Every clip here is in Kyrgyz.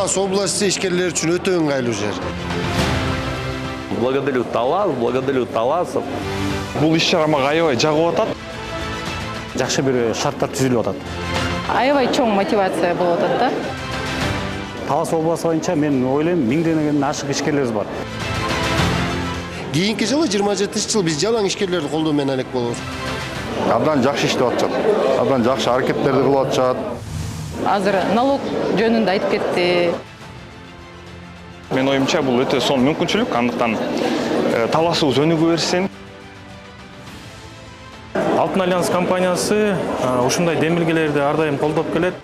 Талас области ишкерлер үчүн өтө ыңгайлуу жер. Благодарю Талас, благодарю Таласов. Бул иш-чара мага аябай жагып атат. Жакшы бир шарттар түзүлүп атат. Аябай чоң мотивация болуп атат да. Талас обласы боюнча мен ойлойм 1000ден ашык ишкерлерибиз бар. Кийинки жылы 27-жыл биз жалаң ишкерлерди колдоо менен элек болобуз. Абдан жакшы иштеп атышат. Абдан жакшы аракеттерди кылып атышат. Азыр налог жөнүндө айтып кетти. Мен оюмча бул өтө сонун мүмкүнчүлүк, андыктан таласыбыз өнүгө берсин. Алтын альянс компаниясы ушундай демилгелерди ар дайым колдоп келет.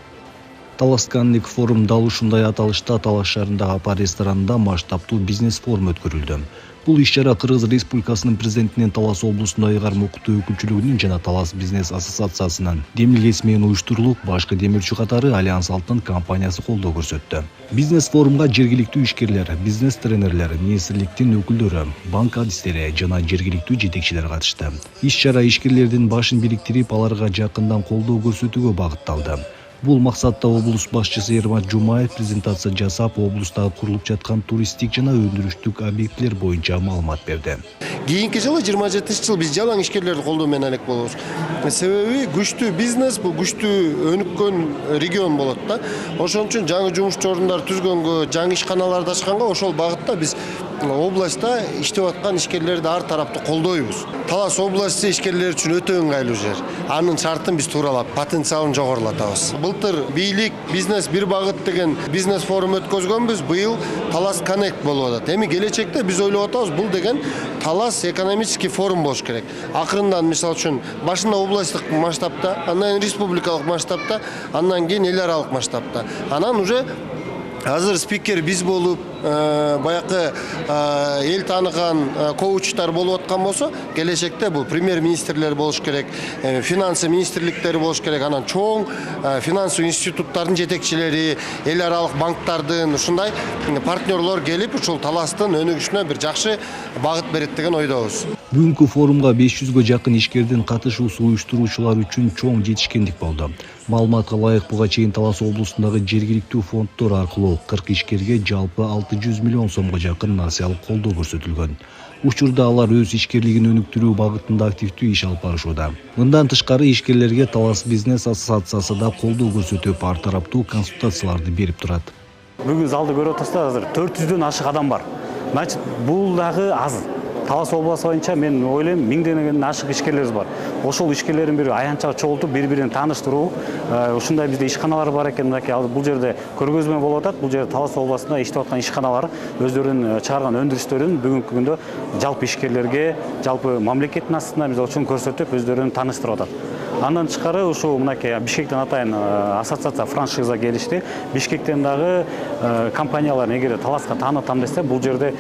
Талас Канник форум дал ушундай аталышта Талас шаарындагы Апар ресторанында масштабтуу бизнес форум өткөрүлдү. Бул иш-чара Кыргыз Республикасынын президентинин Талас облусундагы карма окутуу өкүлчүлүгүнүн жана Талас бизнес ассоциациясынын демилгеси менен уюштурулуп, башкы демирчи катары Альянс Алтын компаниясы колдоо көрсөттү. Бизнес форумга жергиликтүү ишкерлер, бизнес тренерлер, министрликтин өкүлдөрү, банк адистери жана жергиликтүү жетекчилер катышты. Иш-чара ишкерлердин башын бириктирип, аларга жакындан колдоо көрсөтүүгө багытталды. Бул максатта облус башчысы Эрмат Жумаев презентация жасап, облустагы курулуп жаткан туристтик жана өндүрүштүк объектилер боюнча маалымат берди. Кийинки жылы 27-жыл биз жалаң ишкерлерди колдоо менен элек болобуз. Себеби күчтүү бизнес бул күчтүү өнүккөн регион болот да. Ошон үчүн жаңы жумуш орундар түзгөнгө, жаңы ишканаларды ачканга ошол багытта биз областта иштеп аткан ишкерлерди ар тараптуу колдойбуз. Талас области ишкерлер үчүн өтө ыңгайлуу жер. Анын шартын биз тууралап, потенциалын жогорулатабыз. Былтыр бийлик, бизнес бир багыт деген бизнес форум өткөзгөнбүз. Быйыл Талас Connect болуп атат. Эми келечекте биз ойлоп атабыз, бул деген Талас экономический форум болуш керек. Акырындан, мисалы үчүн, башында областтык масштабта, андан республикалык масштабта, андан кийин эл аралык масштабта. Анан уже азыр спикер биз болуп, баякы эл тааныган коучтар болуп аткан болсо, келечекте бул премьер-министрлер болуш керек, финансы министрликтери болуш керек, анан чоң финансылык институттардын жетекчилери, эл аралык банктардын ушундай партнерлор келип, ушул Таластын өнүгүшүнө бир жакшы багыт берет деген ойдобуз. Бүгүнкү форумга 500гө жакын ишкердин катышуусу уюштуруучулар үчүн чоң жетишкендик болду. Маалыматка ылайык, буга чейин Талас облусундагы жергиликтүү фонддор аркылуу 40 ишкерге жалпы 600 миллион сомго жакын материалдык колдоо көрсөтүлгөн. Учурда алар өз ишкерлигин өнүктүрүү багытында активдүү иш алып барышууда. Мындан тышкары ишкерлерге Талас бизнес ассоциациясы да колдоо көрсөтүп, ар тараптуу консультацияларды берип турат. Бүгүн залды көрүп атасыздар, азыр 400дөн ашык адам бар. Значит, бул дагы аз. Талас обласы боюнча мен ойлойм 1000ден ашык ишкерлерибиз бар. Ошол ишкерлердин бири аянтча чогултуп, бири-бирин тааныштыруу, ушундай бизде ишканалар бар экен, бул жерде көргөзмө болуп атат. Бул жерде Талас областында иштеп аткан ишканалар өздөрүнүн чыгарган өндүрүштөрүн бүгүнкү күндө жалпы ишкерлерге, жалпы мамлекеттин астында биз ошону көрсөтүп, өздөрүн тааныштырып атат. Андан тышкары ушул мынакей Бишкектен атайын ассоциация франшиза келишти. Бишкектен дагы компаниялар эгер Таласка таанытам десе, бул жерде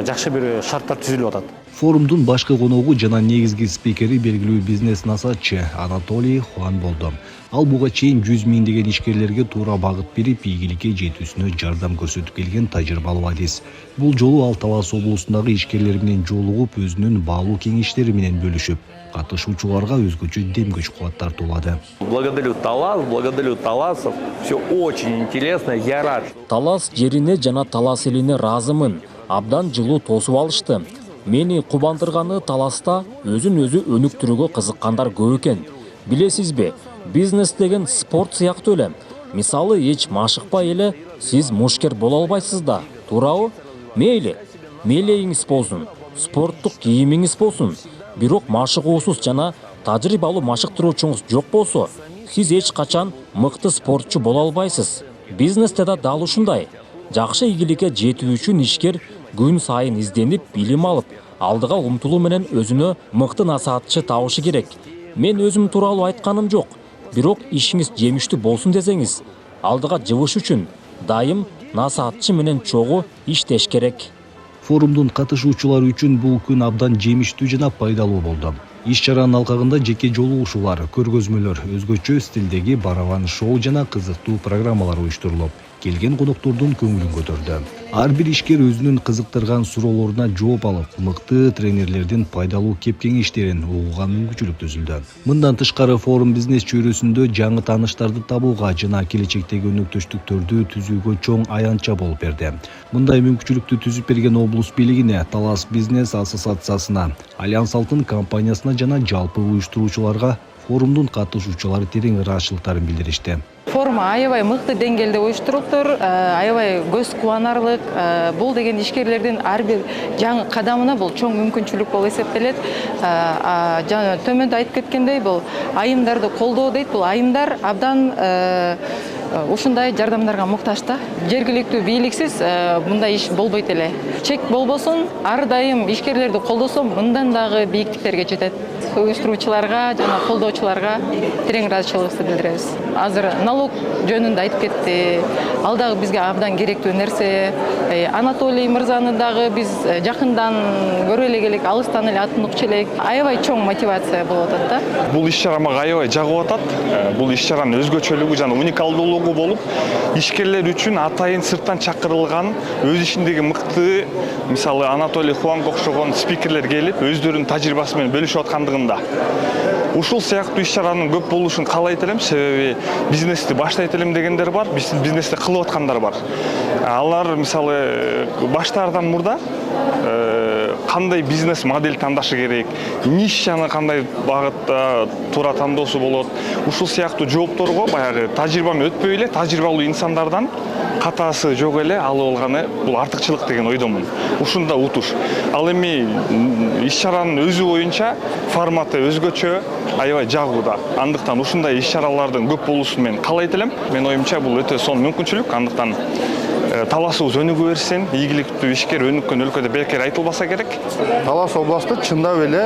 жакшы бир шарттар түзүлүп атат. Форумдун башкы коногу жана негизги спикери белгилүү бизнес насаатчы Анатолий Хуан болду. Ал буга чейин 100 миңдеген ишкерлерге туура багыт берип, ийгиликке жетүүсүнө жардам көрсөтүп келген тажрыйбалуу адис. Бул жолу ал Талас облусундагы ишкерлер менен жолугуп, өзүнүн баалуу кеңештери менен бөлүшүп, катышуучуларга өзгөчө дем күч кубат тартуулады. Благодарю Талас, благодарю Таласов. Все очень интересно, я рад. Талас жерине жана Талас элине ыраазымын. Абдан жылуу тосуп алышты. Мени кубандырганы Таласта өзүн өзү өнүктүрүүгө кызыккандар көп экен. Билесизби, бизнес деген спорт сыяктуу эле. Мисалы, эч машыкпай эле сиз мушкер боло албайсыз да, туурабы? Мейли, мээлегиңиз болсун, спорттук кийимиңиз болсун, бирок машыгуусуз жана тажрыйбалуу машыктыруучуңуз жок болсо, сиз эч качан мыкты спортчу боло албайсыз. Бизнесте да дал ушундай. Жакшы ийгиликке жетүү үчүн ишкер күн сайын изденип, билим алып, алдыга умтулуу менен өзүнө мыкты насаатчы табышы керек. Мен өзүм тууралуу айтканым жок, бирок ишиңиз жемиштүү болсун десеңиз, алдыга жыбыш үчүн дайым насаатчы менен чогуу иштеш керек. Форумдун катышуучулары үчүн бул күн абдан жемиштүү жана пайдалуу болду. Иш-чаранын алкагында жеке жолугушуулар, көргөзмөлөр, өзгөчө стилдеги барабан шоу жана кызыктуу программалар уюштурулуп, келген коноктордун көңүлүн көтөрдү. Ар бир ишкер өзүнүн кызыктырган суроолоруна жооп алып, мыкты тренерлердин пайдалуу кеп кеңештерин угууга мүмкүнчүлүк түзүлдү. Мындан тышкары форум бизнес чөйрөсүндө жаңы тааныштарды табууга жана келечектеги өнөктөштүктөрдү түзүүгө чоң аянтча болуп берди. Мындай мүмкүнчүлүктү түзүп берген облус бийлигине, Талас бизнес ассоциациясына, Альянс Алтын компаниясына жана жалпы уюштуруучуларга форумдун катышуучулары терең ыраазычылыктарын билдиришти. Форум аябай мыкты деңгээлде уюштурулуптур, аябай көз кубанарлык. Бул деген ишкерлердин ар бир жаңы кадамына бул чоң мүмкүнчүлүк болуп эсептелет. Жана төмөндө айтып кеткендей, бул айымдарды колдоо дейт. Бул айымдар абдан ушундай жардамдарга муктаж да. Жергиликтүү бийликсиз мындай иш болбойт эле. Чек болбосун, ар дайым ишкерлерди колдосом, мындан дагы бийиктиктерге жетет. Уюштуруучуларга жана колдоочуларга терең ыраазычылыгыбызды билдиребиз. Азыр налог жөнүндө айтып кетти. Ал дагы бизге абдан керектүү нерсе. Анатолий мырзаны дагы биз жакындан көрө эле элек, алыстан эле атын укчу элек. Аябай чоң мотивация болуп атат да. Бул иш-чара мага аябай жагып атат. Бул иш-чаранын өзгөчөлүгү жана уникалдуулугу болуп, ишкерлер үчүн атайын сырттан чакырылган, өз ишиндеги мыкты, мисалы Анатолий Хуанга окшогон спикерлер келип, өздөрүнүн тажрыйбасы менен бөлүшүп аткандыгында. Ушул сыяктуу иш-чаранын көп болушун каалайт элем, себеби бизнести баштайт элем дегендер бар, бизнести кылып аткандар бар. Алар мисалы баштаардан мурда кандай бизнес модель тандашы керек, нишаны кандай багытта туура тандоосу болот. Ушул сыяктуу жоопторго баягы тажрыйбамен өтпөй эле, тажрыйбалуу инсандардан катаасы жок эле алып алганы бул артыкчылык деген ойдомун. Ушунда утуш. Ал эми иш-чаранын өзү боюнча форматы өзгөчө, аябай жагууда. Андыктан ушундай иш-чаралардын көп болушун мен каалайт элем. Менин оюмча бул өтө сонун мүмкүнчүлүк. Андыктан талашыбыз өнүгө берсин, ийгиликтүү ишкер өнүккөн өлкөдө бекер айтылбаса керек. Талас областы чындап эле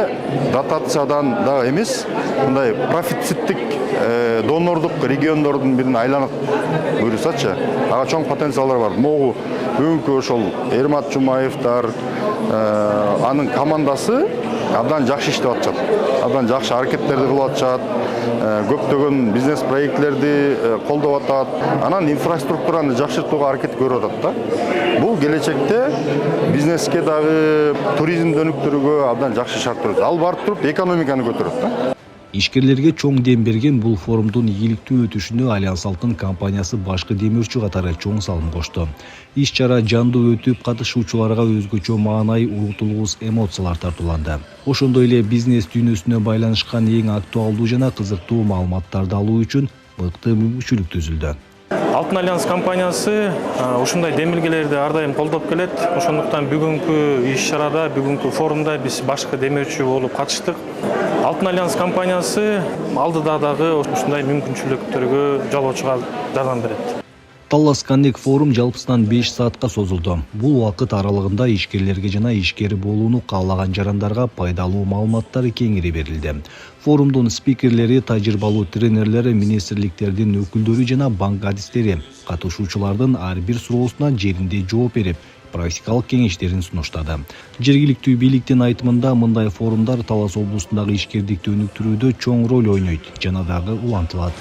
дотациядан да эмес, мындай профициттик донордук региондордун бирине айланып буюрсачы, ага чоң потенциалдар бар. Могу бүгүнкү ошол Эрмат Жумаевдар, анын командасы абдан жакшы иштеп атышат. Абдан жакшы аракеттерди кылып атышат. Көптөгөн бизнес проектлерди колдоп атат. Анан инфраструктураны жакшыртууга аракет көрүп атат да. Бул келечекте бизнеске дагы туризмди өнүктүрүүгө абдан жакшы шарт берет. Ал барып туруп экономиканы көтөрөт да. Ишкерлерге чоң дем берген бул форумдун ийгиликтүү өтүшүнө Альянс Алтын компаниясы башкы демөөрчү катары чоң салым кошту. Иш-чара жандуу өтүп, катышуучуларга өзгөчө маанай, угутулуус эмоциялар тартууланды. Ошондой эле бизнес дүйнөсүнө байланышкан эң актуалдуу жана кызыктуу маалыматтарды алуу үчүн мыкты мүмкүнчүлүк түзүлдү. Алтын Альянс компаниясы ушундай демилгелерди ар дайым колдоп келет. Ошондуктан бүгүнкү иш-чарада, бүгүнкү форумда биз башкы демөөрчү болуп катыштык. Алтын Альянс компаниясы алдыда дагы ушундай мүмкүнчүлүктөргө жолоочуга жардам берет. Талас Коннект форум жалпысынан 5 саатка созулду. Бул убакыт аралыгында ишкерлерге жана ишкер болууну каалаган жарандарга пайдалуу маалыматтар кеңири берилди. Форумдун спикерлери, тажрыйбалуу тренерлери, министрликтердин өкүлдөрү жана банк адистери катышуучулардын ар бир суроосуна жеринде жооп берип, практикалык кеңештерин сунуштады. Жергиликтүү бийликтин айтымында мындай форумдар Талас облусундагы ишкердикти өнүктүрүүдө чоң роль ойнойт жана дагы улантылат.